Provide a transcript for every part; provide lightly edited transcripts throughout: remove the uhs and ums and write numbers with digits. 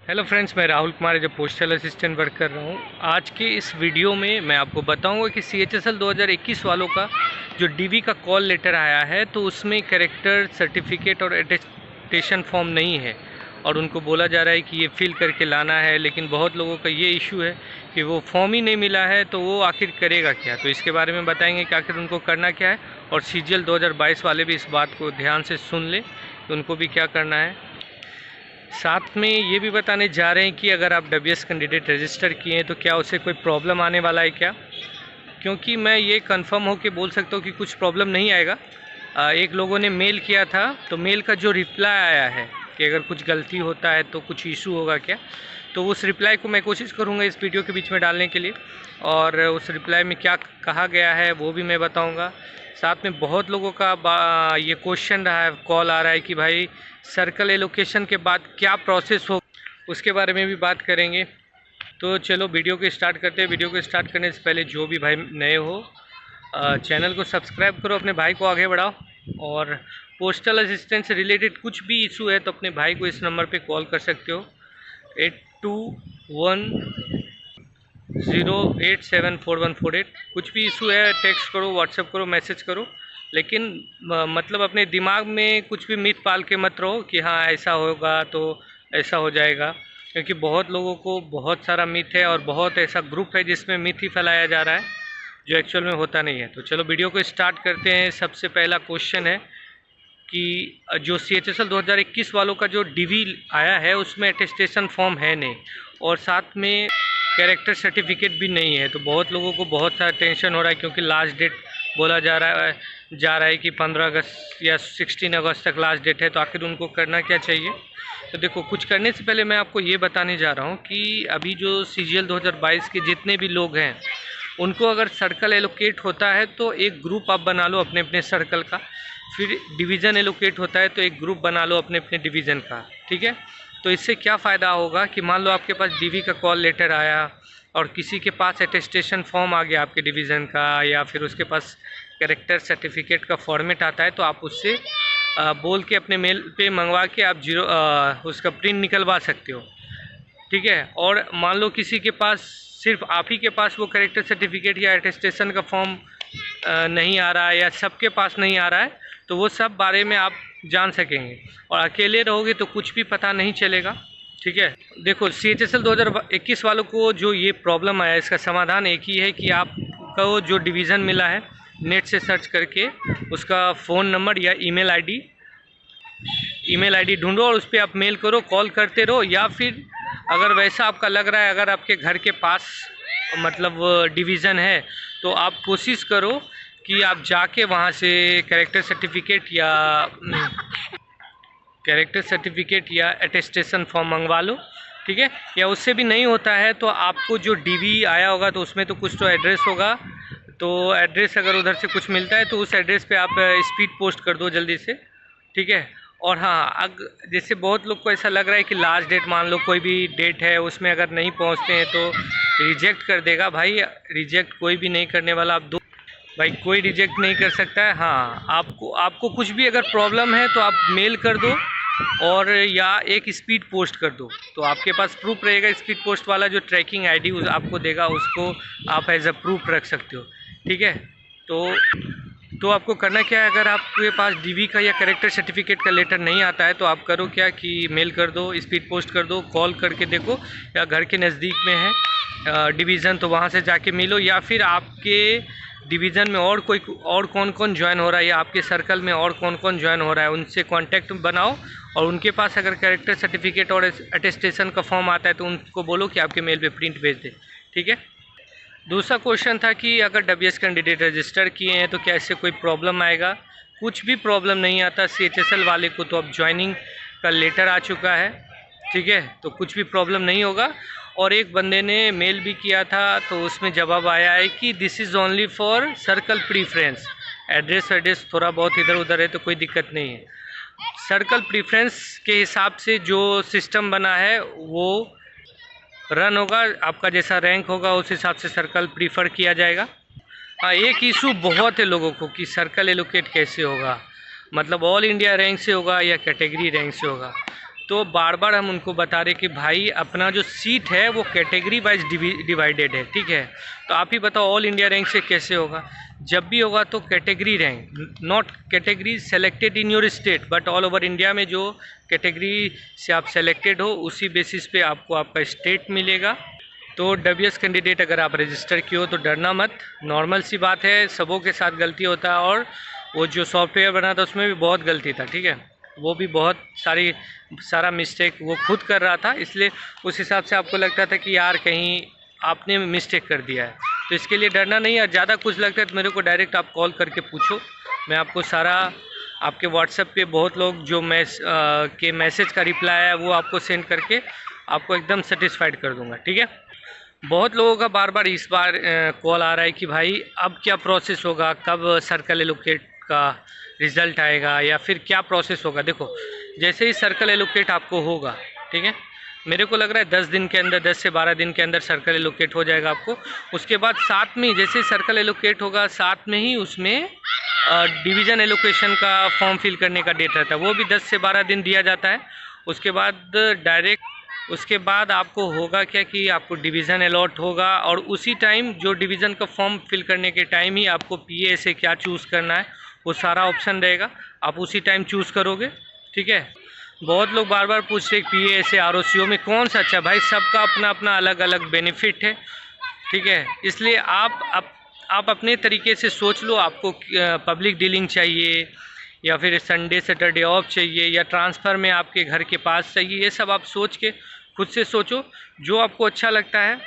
Hello friends, मैं राहुल कुमार जो postal assistant work कर रहा हूँ। आज के इस वीडियो में मैं आपको बताऊंगा कि CHSL 2021 वालों का जो डीवी का कॉल लेटर आया है तो उसमें कैरेक्टर सर्टिफिकेट और अटेस्टेशन फॉर्म नहीं है और उनको बोला जा रहा है कि ये फिल करके लाना है। लेकिन बहुत लोगों का ये इशू है कि वो फॉर्म ही नहीं मिला है, तो वो आखिर करेगा क्या। तो इसके बारे में बताएंगे कि आखिर उनको करना क्या है, और CGL 2022 वाले भी इस बात को ध्यान से सुन ले कि उनको भी क्या करना है। साथ में ये भी बताने जा रहे हैं कि अगर आप WS कैंडिडेट रजिस्टर किए हैं तो क्या उसे कोई प्रॉब्लम आने वाला है क्या, क्योंकि मैं ये कंफर्म होकर बोल सकता हूँ कि कुछ प्रॉब्लम नहीं आएगा। एक लोगों ने मेल किया था, तो मेल का जो रिप्लाई आया है कि अगर कुछ गलती होता है तो कुछ इशू होगा क्या, तो उस रिप्लाई को मैं कोशिश करूँगा इस वीडियो के बीच में डालने के लिए, और उस रिप्लाई में क्या कहा गया है वो भी मैं बताऊँगा। साथ में बहुत लोगों का ये क्वेश्चन रहा है, कॉल आ रहा है कि भाई सर्कल एलोकेशन के बाद क्या प्रोसेस हो, उसके बारे में भी बात करेंगे। तो चलो वीडियो को स्टार्ट करते हैं। वीडियो को स्टार्ट करने से पहले जो भी भाई नए हो चैनल को सब्सक्राइब करो, अपने भाई को आगे बढ़ाओ। और पोस्टल असिस्टेंट से रिलेटेड कुछ भी इशू है तो अपने भाई को इस नंबर पे कॉल कर सकते हो, 8210874148। कुछ भी इशू है टेक्स्ट करो, व्हाट्सएप करो, मैसेज करो। लेकिन मतलब अपने दिमाग में कुछ भी मिथ पाल के मत रहो कि हाँ ऐसा होगा तो ऐसा हो जाएगा, क्योंकि बहुत लोगों को बहुत सारा मिथ है और बहुत ऐसा ग्रुप है जिसमें मिथ ही फैलाया जा रहा है जो एक्चुअल में होता नहीं है। तो चलो वीडियो को स्टार्ट करते हैं। सबसे पहला क्वेश्चन है कि जो CHSL 2021 वालों का जो डीवी आया है उसमें अटेस्टेशन फॉर्म है नहीं, और साथ में कैरेक्टर सर्टिफिकेट भी नहीं है। तो बहुत लोगों को बहुत सारा टेंशन हो रहा है, क्योंकि लास्ट डेट बोला जा रहा है कि 15 अगस्त या 16 अगस्त तक लास्ट डेट है। तो आखिर उनको करना क्या चाहिए। तो देखो, कुछ करने से पहले मैं आपको ये बताने जा रहा हूँ कि अभी जो CGL 2022 के जितने भी लोग हैं उनको अगर सर्कल एलोकेट होता है तो एक ग्रुप आप बना लो अपने अपने सर्कल का। फिर डिवीज़न एलोकेट होता है तो एक ग्रुप बना लो अपने अपने डिवीज़न का, ठीक है। तो इससे क्या फ़ायदा होगा कि मान लो आपके पास डीवी का कॉल लेटर आया और किसी के पास अटेस्टेशन फॉर्म आ गया आपके डिवीज़न का, या फिर उसके पास कैरेक्टर सर्टिफिकेट का फॉर्मेट आता है, तो आप उससे बोल के अपने मेल पे मंगवा के आप उसका प्रिंट निकलवा सकते हो, ठीक है। और मान लो किसी के पास, सिर्फ आप ही के पास वो कैरेक्टर सर्टिफिकेट या अटेस्टेशन का फॉर्म नहीं आ रहा है, या सबके पास नहीं आ रहा है, तो वो सब बारे में आप जान सकेंगे। और अकेले रहोगे तो कुछ भी पता नहीं चलेगा, ठीक है। देखो, CHSL 2021 वालों को जो ये प्रॉब्लम आया, इसका समाधान एक ही है कि आपको जो डिवीज़न मिला है नेट से सर्च करके उसका फ़ोन नंबर या ईमेल आईडी ढूंढो और उस पर आप मेल करो, कॉल करते रहो। या फिर अगर वैसा आपका लग रहा है, अगर आपके घर के पास मतलब डिवीज़न है, तो आप कोशिश करो कि आप जाके वहाँ से कैरेक्टर सर्टिफिकेट या अटेस्टेशन फॉर्म मंगवा लो, ठीक है। या उससे भी नहीं होता है तो आपको जो डीवी आया होगा तो उसमें तो कुछ तो एड्रेस होगा, तो एड्रेस अगर उधर से कुछ मिलता है तो उस एड्रेस पे आप स्पीड पोस्ट कर दो जल्दी से, ठीक है। और हाँ, जैसे बहुत लोग को ऐसा लग रहा है कि लास्ट डेट, मान लो कोई भी डेट है उसमें अगर नहीं पहुंचते हैं तो रिजेक्ट कर देगा। भाई रिजेक्ट कोई भी नहीं करने वाला, आप दो भाई, कोई रिजेक्ट नहीं कर सकता है। हाँ, आपको कुछ भी अगर प्रॉब्लम है तो आप मेल कर दो और या एक स्पीड पोस्ट कर दो, तो आपके पास प्रूफ रहेगा। स्पीड पोस्ट वाला जो ट्रैकिंग आईडी आपको देगा उसको आप एज अ प्रूफ रख सकते हो, ठीक है। तो आपको करना क्या है, अगर आपके पास डीवी का या कैरेक्टर सर्टिफिकेट का लेटर नहीं आता है तो आप करो क्या कि मेल कर दो, स्पीड पोस्ट कर दो, कॉल करके देखो, या घर के नज़दीक में है डिवीज़न तो वहाँ से जाके मिलो, या फिर आपके डिवीज़न में और कौन कौन ज्वाइन हो रहा है, या आपके सर्कल में और कौन कौन ज्वाइन हो रहा है, उनसे कांटेक्ट बनाओ। और उनके पास अगर कैरेक्टर सर्टिफिकेट और अटेस्टेशन का फॉर्म आता है तो उनको बोलो कि आपके मेल पे प्रिंट भेज दे, ठीक है। दूसरा क्वेश्चन था कि अगर WS कैंडिडेट रजिस्टर किए हैं तो क्या इससे कोई प्रॉब्लम आएगा। कुछ भी प्रॉब्लम नहीं आता। CHSL वाले को तो अब ज्वाइनिंग का लेटर आ चुका है, ठीक है, तो कुछ भी प्रॉब्लम नहीं होगा। और एक बंदे ने मेल भी किया था तो उसमें जवाब आया है कि this is only for circle preference. Address थोड़ा बहुत इधर उधर है तो कोई दिक्कत नहीं है। सर्कल प्रीफ्रेंस के हिसाब से जो सिस्टम बना है वो रन होगा, आपका जैसा रैंक होगा उस हिसाब से सर्कल प्रीफर किया जाएगा। हाँ, एक इशू बहुत है लोगों को कि सर्कल एलोकेट कैसे होगा, मतलब ऑल इंडिया रैंक से होगा या कैटेगरी रैंक से होगा। तो बार बार हम उनको बता रहे कि भाई अपना जो सीट है वो कैटेगरी वाइज डिवाइडेड है, ठीक है। तो आप ही बताओ ऑल इंडिया रैंक से कैसे होगा? जब भी होगा तो category rank, not category selected in your state but all over India में जो कैटेगरी से आप सेलेक्टेड हो उसी बेसिस पे आपको आपका स्टेट मिलेगा। तो डब्ल्यूएस कैंडिडेट अगर आप रजिस्टर किए हो तो डरना मत, नॉर्मल सी बात है, सबों के साथ गलती होता है। और वो जो सॉफ्टवेयर बना था उसमें भी बहुत गलती था, ठीक है, वो भी बहुत सारा मिस्टेक वो खुद कर रहा था, इसलिए उस हिसाब से आपको लगता था कि यार कहीं आपने मिस्टेक कर दिया है। तो इसके लिए डरना नहीं है। ज़्यादा कुछ लगता है तो मेरे को डायरेक्ट आप कॉल करके पूछो, मैं आपको सारा आपके व्हाट्सएप पे बहुत लोग जो के मैसेज का रिप्लाई है वो आपको सेंड करके आपको एकदम सेटिस्फाइड कर दूंगा, ठीक है। बहुत लोगों का बार बार इस बार कॉल आ रहा है कि भाई अब क्या प्रोसेस होगा, कब सर्कल एलोकेट का रिज़ल्ट आएगा या फिर क्या प्रोसेस होगा। देखो जैसे ही सर्कल एलोकेट आपको होगा, ठीक है, मेरे को लग रहा है 10 दिन के अंदर, 10 से 12 दिन के अंदर सर्कल एलोकेट हो जाएगा आपको। उसके बाद साथ में जैसे सर्कल एलोकेट होगा साथ में ही उसमें डिवीज़न एलोकेशन का फॉर्म फिल करने का डेट रहता है, वो भी 10 से 12 दिन दिया जाता है। उसके बाद उसके बाद आपको होगा क्या कि आपको डिवीज़न अलॉट होगा और उसी टाइम जो डिवीज़न का फॉर्म फिल करने के टाइम ही आपको पीए से क्या चूज़ करना है वो सारा ऑप्शन रहेगा, आप उसी टाइम चूज़ करोगे, ठीक है। बहुत लोग बार बार पूछ रहे पीए से आरओसीओ में कौन सा अच्छा? भाई सबका अपना अपना अलग अलग बेनिफिट है, ठीक है। इसलिए आप अपने तरीके से सोच लो, आपको पब्लिक डीलिंग चाहिए या फिर संडे सैटरडे ऑफ चाहिए या ट्रांसफ़र में आपके घर के पास चाहिए, ये सब आप सोच के खुद से सोचो, जो आपको अच्छा लगता है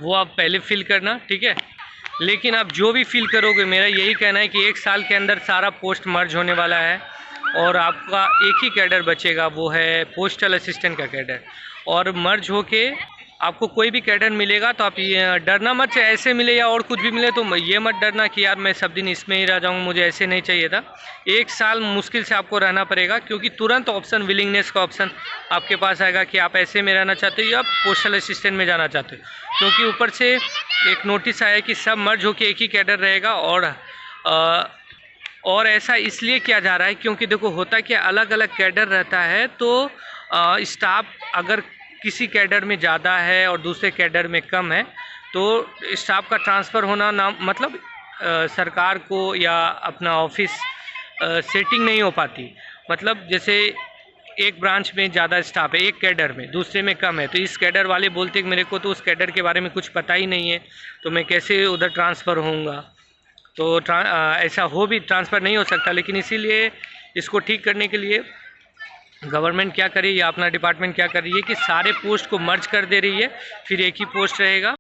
वो आप पहले फिल करना, ठीक है। लेकिन आप जो भी फिल करोगे, मेरा यही कहना है कि 1 साल के अंदर सारा पोस्ट मर्ज होने वाला है और आपका एक ही कैडर बचेगा, वो है पोस्टल असिस्टेंट का कैडर। और मर्ज होके आपको कोई भी कैडर मिलेगा तो आप ये डरना मत, चाहे ऐसे मिले या और कुछ भी मिले तो ये मत डरना कि यार मैं सब दिन इसमें ही रह जाऊँगा, मुझे ऐसे नहीं चाहिए था। 1 साल मुश्किल से आपको रहना पड़ेगा क्योंकि तुरंत ऑप्शन विलिंगनेस का ऑप्शन आपके पास आएगा कि आप ऐसे में रहना चाहते हो या पोस्टल असिस्टेंट में जाना चाहते हो, क्योंकि ऊपर से एक नोटिस आया कि सब मर्ज होकर एक ही कैडर रहेगा। और ऐसा इसलिए किया जा रहा है क्योंकि देखो होता क्या, अलग अलग कैडर रहता है तो स्टाफ अगर किसी कैडर में ज़्यादा है और दूसरे कैडर में कम है तो स्टाफ का ट्रांसफ़र होना ना, मतलब सरकार को या अपना ऑफिस सेटिंग नहीं हो पाती। मतलब जैसे एक ब्रांच में ज़्यादा स्टाफ है, एक कैडर में, दूसरे में कम है, तो इस कैडर वाले बोलते हैं मेरे को तो उस कैडर के बारे में कुछ पता ही नहीं है तो मैं कैसे उधर ट्रांसफ़र होऊंगा। तो ऐसा हो भी ट्रांसफ़र नहीं हो सकता। लेकिन इसीलिए इसको ठीक करने के लिए गवर्नमेंट क्या कर रही है या अपना डिपार्टमेंट क्या कर रही है कि सारे पोस्ट को मर्ज कर दे रही है, फिर एक ही पोस्ट रहेगा।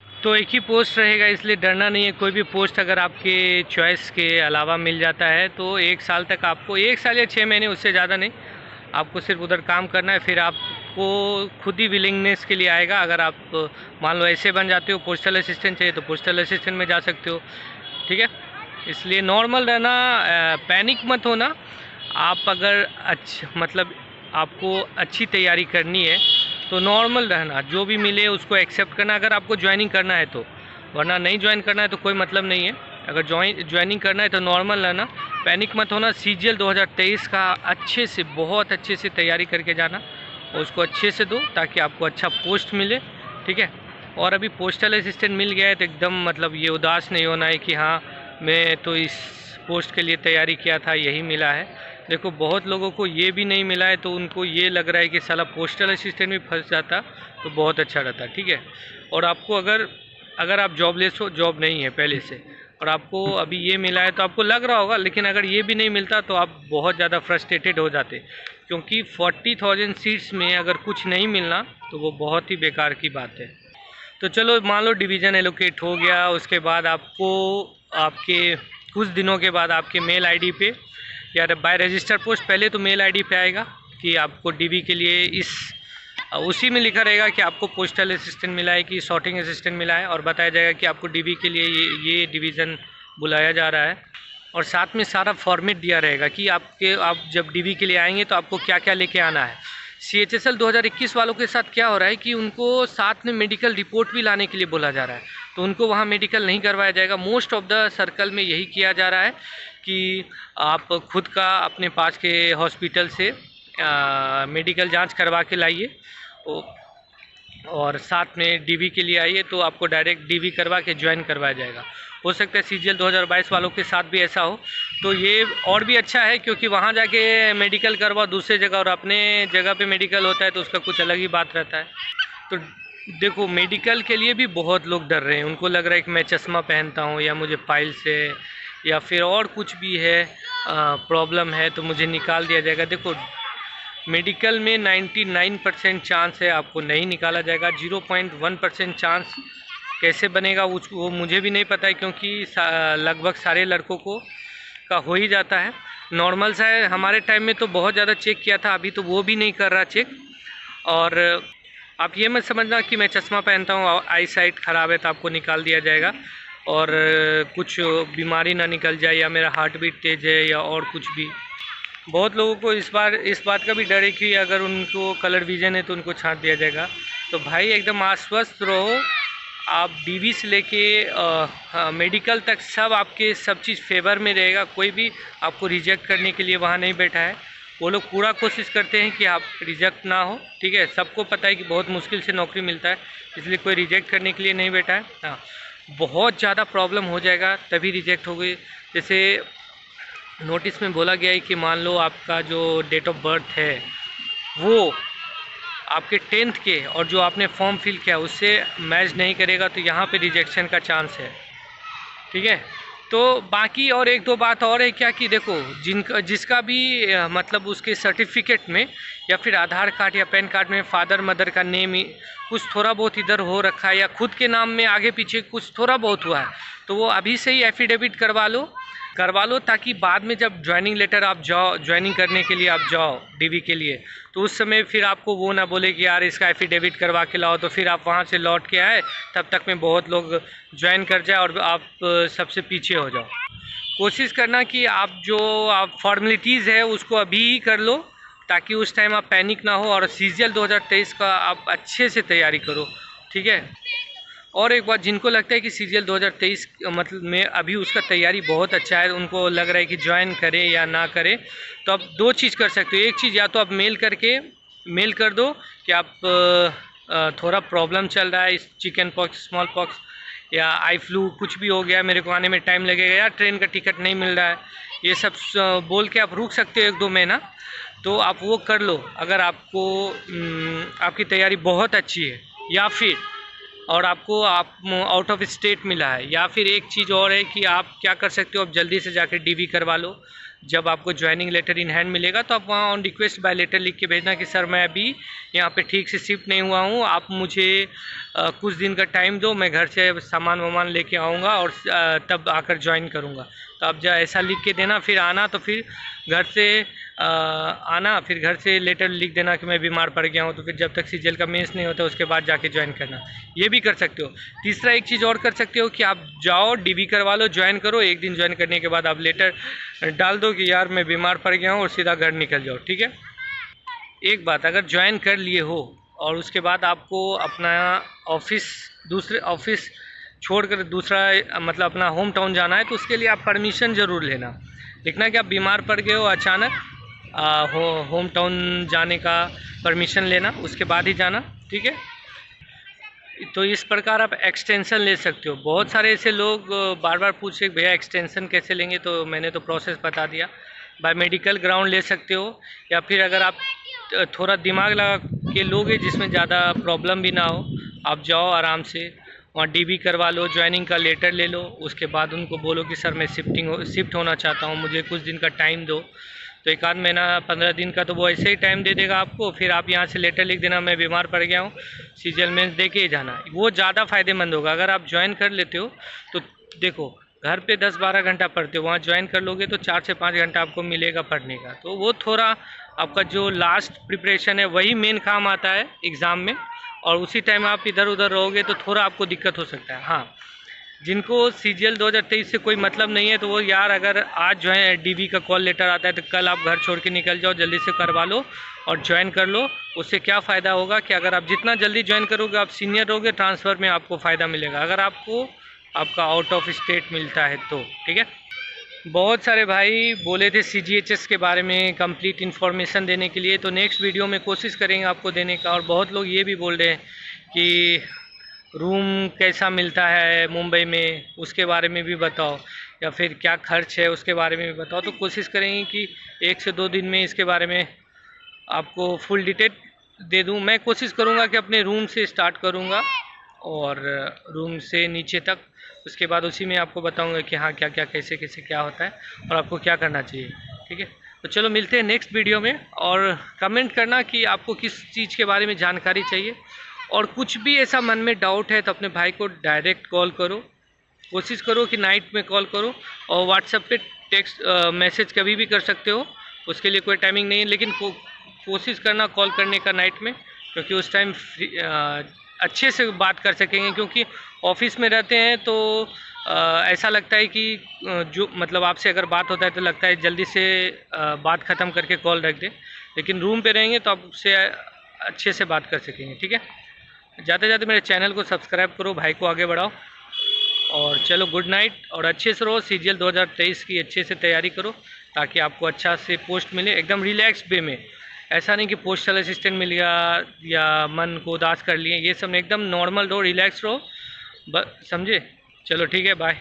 तो एक ही पोस्ट रहेगा, इसलिए डरना नहीं है। कोई भी पोस्ट अगर आपके चॉइस के अलावा मिल जाता है तो 1 साल तक आपको, 1 साल या 6 महीने, उससे ज़्यादा नहीं, आपको सिर्फ उधर काम करना है। फिर आपको खुद ही विलिंगनेस के लिए आएगा। अगर आप मान लो ऐसे बन जाते हो, पोस्टल असिस्टेंट चाहिए तो पोस्टल असिस्टेंट में जा सकते हो, ठीक है। इसलिए नॉर्मल रहना, पैनिक मत होना। आप अगर मतलब आपको अच्छी तैयारी करनी है तो नॉर्मल रहना, जो भी मिले उसको एक्सेप्ट करना अगर आपको ज्वाइनिंग करना है तो, वरना नहीं ज्वाइन करना है तो कोई मतलब नहीं है। अगर ज्वाइनिंग करना है तो नॉर्मल रहना, पैनिक मत होना। सीजीएल 2023 का अच्छे से, बहुत अच्छे से तैयारी करके जाना और उसको अच्छे से दो ताकि आपको अच्छा पोस्ट मिले, ठीक है। और अभी पोस्टल असिस्टेंट मिल गया है तो एकदम मतलब ये उदास नहीं होना है कि हाँ मैं तो इस पोस्ट के लिए तैयारी किया था, यही मिला है। देखो बहुत लोगों को ये भी नहीं मिला है तो उनको ये लग रहा है कि साला पोस्टल असिस्टेंट भी फंस जाता तो बहुत अच्छा रहता, ठीक है। और आपको अगर आप जॉबलेस हो, जॉब नहीं है पहले से, और आपको अभी ये मिला है तो आपको लग रहा होगा, लेकिन अगर ये भी नहीं मिलता तो आप बहुत ज़्यादा फ्रस्ट्रेटेड हो जाते, क्योंकि 40,000 सीट्स में अगर कुछ नहीं मिलना तो वो बहुत ही बेकार की बात है। तो चलो मान लो डिवीज़न एलोकेट हो गया, उसके बाद आपको आपके कुछ दिनों के बाद आपके मेल आईडी पे या बाय रजिस्टर पोस्ट, पहले तो मेल आईडी पे आएगा कि आपको डीबी के लिए उसी में लिखा रहेगा कि आपको पोस्टल असिस्टेंट मिला है कि सॉर्टिंग असिस्टेंट मिला है, और बताया जाएगा कि आपको डीबी के लिए ये डिवीज़न बुलाया जा रहा है। और साथ में सारा फॉर्मेट दिया रहेगा कि आप जब डीबी के लिए आएंगे तो आपको क्या क्या लेके आना है। CHSL 2021 वालों के साथ क्या हो रहा है कि उनको साथ में मेडिकल रिपोर्ट भी लाने के लिए बोला जा रहा है, तो उनको वहाँ मेडिकल नहीं करवाया जाएगा। मोस्ट ऑफ द सर्कल में यही किया जा रहा है कि आप खुद का अपने पास के हॉस्पिटल से मेडिकल जांच करवा के लाइए और साथ में डीवी के लिए आइए, तो आपको डायरेक्ट डीवी करवा के ज्वाइन करवाया जाएगा। हो सकता है सीजीएल 2022 वालों के साथ भी ऐसा हो, तो ये और भी अच्छा है, क्योंकि वहाँ जाके मेडिकल करवाओ दूसरे जगह और अपने जगह पे मेडिकल होता है तो उसका कुछ अलग ही बात रहता है। तो देखो, मेडिकल के लिए भी बहुत लोग डर रहे हैं, उनको लग रहा है कि मैं चश्मा पहनता हूँ या मुझे पाइल्स है या फिर और कुछ भी है प्रॉब्लम है तो मुझे निकाल दिया जाएगा। देखो, मेडिकल में 99% चांस है आपको नहीं निकाला जाएगा। 0.1% चांस कैसे बनेगा वो मुझे भी नहीं पता है, क्योंकि लगभग सारे लड़कों को का हो ही जाता है। नॉर्मल सा है, हमारे टाइम में तो बहुत ज़्यादा चेक किया था, अभी तो वो भी नहीं कर रहा चेक। और आप ये मत समझना कि मैं चश्मा पहनता हूँ, आई साइट ख़राब है तो आपको निकाल दिया जाएगा और कुछ बीमारी ना निकल जाए या मेरा हार्ट बीट तेज है या और कुछ भी। बहुत लोगों को इस बात का भी डर है कि अगर उनको कलर विजन है तो उनको छांट दिया जाएगा। तो भाई एकदम आश्वस्त रहो, आप डीवी से लेके मेडिकल तक सब चीज़ फेवर में रहेगा। कोई भी आपको रिजेक्ट करने के लिए वहाँ नहीं बैठा है। वो लोग पूरा कोशिश करते हैं कि आप रिजेक्ट ना हो, ठीक है। सबको पता है कि बहुत मुश्किल से नौकरी मिलता है, इसलिए कोई रिजेक्ट करने के लिए नहीं बैठा है। हाँ, बहुत ज़्यादा प्रॉब्लम हो जाएगा तभी रिजेक्ट हो गई। जैसे नोटिस में बोला गया है कि मान लो आपका जो डेट ऑफ बर्थ है वो आपके 10th के और जो आपने फॉर्म फिल किया उससे मैच नहीं करेगा, तो यहाँ पे रिजेक्शन का चांस है, ठीक है। तो बाकी और एक दो बात और है क्या कि देखो, जिसका भी मतलब उसके सर्टिफिकेट में या फिर आधार कार्ड या पैन कार्ड में फादर मदर का नेम कुछ थोड़ा बहुत इधर हो रखा है या खुद के नाम में आगे पीछे कुछ थोड़ा बहुत हुआ है, तो वो अभी से ही एफिडेविट करवा लो, ताकि बाद में जब ज्वाइनिंग लेटर आप जाओ, ज्वाइनिंग करने के लिए आप जाओ डीवी के लिए, तो उस समय फिर आपको वो ना बोले कि यार इसका एफिडेविट करवा के लाओ, तो फिर आप वहाँ से लौट के आए तब तक में बहुत लोग ज्वाइन कर जाए और आप सबसे पीछे हो जाओ। कोशिश करना कि आप फॉर्मेलिटीज़ है उसको अभी ही कर लो, ताकि उस टाइम आप पैनिक ना हो और सीजीएल 2023 का आप अच्छे से तैयारी करो, ठीक है। और एक बात, जिनको लगता है कि सीजीएल 2023 मतलब में अभी उसका तैयारी बहुत अच्छा है, उनको लग रहा है कि ज्वाइन करें या ना करें, तो आप दो चीज़ कर सकते हो। एक चीज़, या तो आप मेल कर दो कि आप थोड़ा प्रॉब्लम चल रहा है, चिकन पॉक्स, स्मॉल पॉक्स या आई फ्लू कुछ भी हो गया, मेरे को आने में टाइम लगेगा या ट्रेन का टिकट नहीं मिल रहा है, ये सब बोल के आप रुक सकते हो 1-2 महीना, तो आप वो कर लो अगर आपको आपकी तैयारी बहुत अच्छी है, या फिर और आपको आउट ऑफ स्टेट मिला है, या फिर एक चीज़ और है कि आप क्या कर सकते हो, आप जल्दी से जाकर डीवी करवा लो। जब आपको ज्वाइनिंग लेटर इन हैंड मिलेगा तो आप वहाँ ऑन रिक्वेस्ट बाय लेटर लिख के भेजना कि सर मैं अभी यहाँ पे ठीक से शिफ्ट नहीं हुआ हूँ, आप मुझे कुछ दिन का टाइम दो, मैं घर से सामान वामान लेके आऊँगा और तब आकर ज्वाइन करूँगा। तो आप जब ऐसा लिख के देना, फिर आना, तो फिर घर से आना, फिर घर से लेटर लिख देना कि मैं बीमार पड़ गया हूँ, तो फिर जब तक सीजीएल का मेंस नहीं होता उसके बाद जाके ज्वाइन करना, ये भी कर सकते हो। तीसरा एक चीज़ और कर सकते हो कि आप जाओ डीवी करवा लो, ज्वाइन करो, एक दिन ज्वाइन करने के बाद आप लेटर डाल दो कि यार मैं बीमार पड़ गया हूँ और सीधा घर निकल जाओ, ठीक है। एक बात, अगर ज्वाइन कर लिए हो और उसके बाद आपको अपना दूसरे ऑफिस छोड़कर दूसरा मतलब अपना होम टाउन जाना है, तो उसके लिए आप परमिशन ज़रूर लिखना कि आप बीमार पड़ गए हो अचानक, होम टाउन जाने का परमिशन लेना, उसके बाद ही जाना, ठीक है। तो इस प्रकार आप एक्सटेंशन ले सकते हो। बहुत सारे ऐसे लोग बार बार पूछे भैया एक्सटेंशन कैसे लेंगे, तो मैंने तो प्रोसेस बता दिया। बाय मेडिकल ग्राउंड ले सकते हो, या फिर अगर आप थोड़ा दिमाग लगा के लोगे जिसमें ज़्यादा प्रॉब्लम भी ना हो, आप जाओ आराम से वहाँ डीवी करवा लो, ज्वाइनिंग का लेटर ले लो, उसके बाद उनको बोलो कि सर मैं शिफ्ट होना चाहता हूँ, मुझे कुछ दिन का टाइम दो। तो 1 आध महीना 15 दिन का तो वो ऐसे ही टाइम दे देगा आपको, फिर आप यहाँ से लेटर लिख देना मैं बीमार पड़ गया हूँ, सीजीएल मेंस दे के ही जाना, वो ज़्यादा फ़ायदेमंद होगा। अगर आप ज्वाइन कर लेते हो तो देखो, घर पे 10-12 घंटा पढ़ते हो, वहाँ ज्वाइन कर लोगे तो 4 से 5 घंटा आपको मिलेगा पढ़ने का, तो वो थोड़ा आपका जो लास्ट प्रिपरेशन है वही मेन काम आता है एग्ज़ाम में, और उसी टाइम आप इधर उधर रहोगे तो थोड़ा आपको दिक्कत हो सकता है। हाँ, जिनको सीजीएल 2023 से कोई मतलब नहीं है तो वो यार अगर आज जो है डीवी का कॉल लेटर आता है तो कल आप घर छोड़ के निकल जाओ, जल्दी से करवा लो और ज्वाइन कर लो। उससे क्या फ़ायदा होगा कि अगर आप जितना जल्दी ज्वाइन करोगे आप सीनियर रहोगे, ट्रांसफ़र में आपको फ़ायदा मिलेगा अगर आपको आपका आउट ऑफ स्टेट मिलता है तो, ठीक है। बहुत सारे भाई बोले थे CGHS के बारे में कंप्लीट इन्फॉर्मेशन देने के लिए, तो नेक्स्ट वीडियो में कोशिश करेंगे आपको देने का। और बहुत लोग ये भी बोल रहे हैं कि रूम कैसा मिलता है मुंबई में, उसके बारे में भी बताओ, या फिर क्या खर्च है उसके बारे में भी बताओ। तो कोशिश करेंगे कि 1 से 2 दिन में इसके बारे में आपको फुल डिटेल दे दूं। मैं कोशिश करूंगा कि अपने रूम से स्टार्ट करूंगा और रूम से नीचे तक, उसके बाद उसी में आपको बताऊंगा कि हाँ क्या क्या कैसे कैसे क्या होता है और आपको क्या करना चाहिए। ठीक है, तो चलो मिलते हैं नेक्स्ट वीडियो में। और कमेंट करना कि आपको किस चीज़ के बारे में जानकारी चाहिए, और कुछ भी ऐसा मन में डाउट है तो अपने भाई को डायरेक्ट कॉल करो। कोशिश करो कि नाइट में कॉल करो, और व्हाट्सएप पे टेक्स्ट मैसेज कभी भी कर सकते हो, उसके लिए कोई टाइमिंग नहीं है। लेकिन कोशिश करना कॉल करने का नाइट में, क्योंकि उस टाइम अच्छे से बात कर सकेंगे। क्योंकि ऑफिस में रहते हैं तो ऐसा लगता है कि जो मतलब आपसे अगर बात होता है तो लगता है जल्दी से बात ख़त्म करके कॉल रख दें, लेकिन रूम पे रहेंगे तो आप उससे अच्छे से बात कर सकेंगे। ठीक है, जाते जाते मेरे चैनल को सब्सक्राइब करो, भाई को आगे बढ़ाओ, और चलो गुड नाइट। और अच्छे से रहो, CGL 2023 की अच्छे से तैयारी करो, ताकि आपको अच्छा से पोस्ट मिले एकदम रिलैक्स वे में। ऐसा नहीं कि पोस्टल असिस्टेंट मिल गया या मन को उदास कर लिए, ये सब एकदम नॉर्मल रहो, रिलैक्स रहो, बस समझे। चलो ठीक है, बाय।